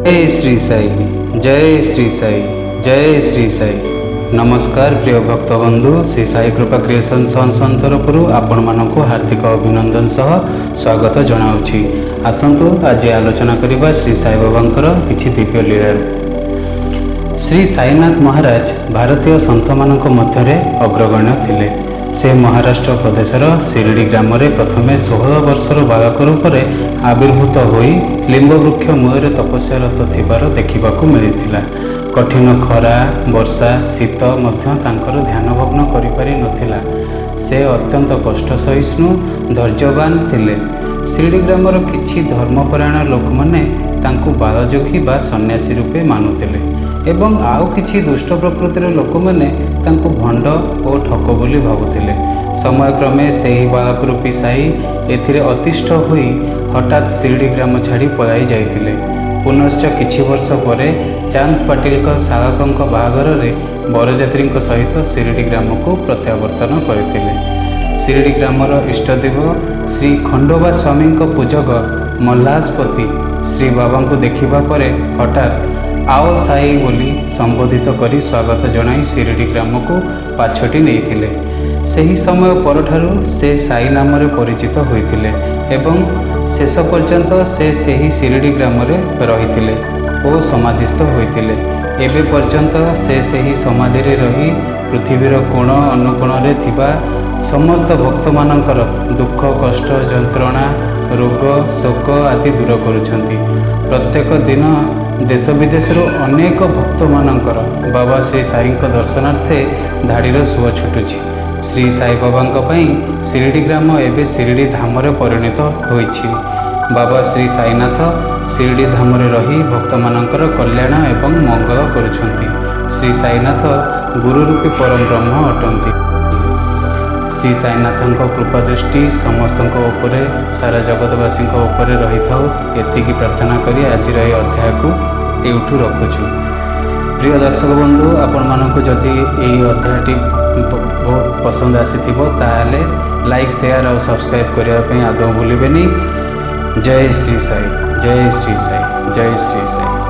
जय श्री साई, जय श्री साई, जय श्री साई। नमस्कार प्रिय भक्त बंधु, श्री साई कृपा क्रिएशन संस्थान तरफ आपण मानक हार्दिक अभिनंदन सह स्वागत जनाऊँगी। आसतु आज आलोचना करबा श्री साई बाबांकर किछि दिव्य लीला। श्री साईनाथ महाराज भारतीय संत मानक मध्यरे अग्रगण्य थिले। से महाराष्ट्र प्रदेशर शिरडी ग्राम में प्रथमे 16 वर्षर बालक रूप में आविर्भूत होई लिंब वृक्ष मूल तपस्यारत थिबार देखिबाकू मिलिथिला। कठिन खरा वर्षा शीत मध्य तांकर ध्यानभग्न करिपारि नथिला। से अत्यंत कष्ट सहिष्णु धैर्यवान थिले। शिरडी ग्रामर किछि धर्मपरायण लोक माने तांकू बालजोगी बा सन्यासी रूपे मानुथिले एवं आउ किछि दुष्ट प्रकृतिर लोक माने तांकू भंड और ठक बोली भाबुथिले। समयक्रमे सेही बालक रूपी साई एथिरे अतिष्ठ होई हठात शिरडी ग्राम छाड़ी पलाई जाइथिले। पुनश्च किछि वर्ष परे चांद पाटिल शालक बाहागर बरजात्री सहित शिरडी ग्राम को प्रत्यावर्तन करथिले। शिरडी ग्रामर इष्टदेव श्री खंडोबा स्वामी पूजक मल्लासपति श्री बाबा को देखिबा परे हठात आओ साई बोली संबोधित करी स्वागत जनाई शिरडी ग्राम को पाछटी नेइथिले। सही समय परठारु से साई नाम रे परिचित होइथिले एवं शेष पर्यंत से सही शिरडी ग्राम रे रहिथिले और समाधिस्थ होइथिले। एबे पर्यंत से सही समाधि रे रही पृथ्वीर कोण अनुकोण रे थिबा समस्त भक्त मानकर दुख कष्ट जंत्रणा रोग शोक आदि दूर करुछंती। प्रत्येक दिन देश विदेश अनेक भक्त मानकर बाबा श्री साई दर्शनार्थे धाड़ीर सुଅ छुटुछि। श्री साई बाबा शिरडी ग्राम एवं शिरडी धाम परिणत होइछि। बाबा श्री साईनाथ शिरडी धाम रही भक्त मानकर कल्याण एवं मंगल करुछंती। श्री साईनाथ गुरु रूपी परम ब्रह्म अटंती। श्री साईनाथ कृपा दृष्टि समस्त उपरे सारा जगतवासी उपरे रही था। एतिकी प्रार्थना करी आज अध्याय को एठू रखुछु। प्रिय दर्शक बंधु, आपण मानक जदि यही अध्यायटी बहुत पसंद आसीथिबो ताहाले लाइक शेयर और सब्सक्राइब करने आदौ भूलिबेनी। जय श्री साई, जय श्री साई, जय श्री साई।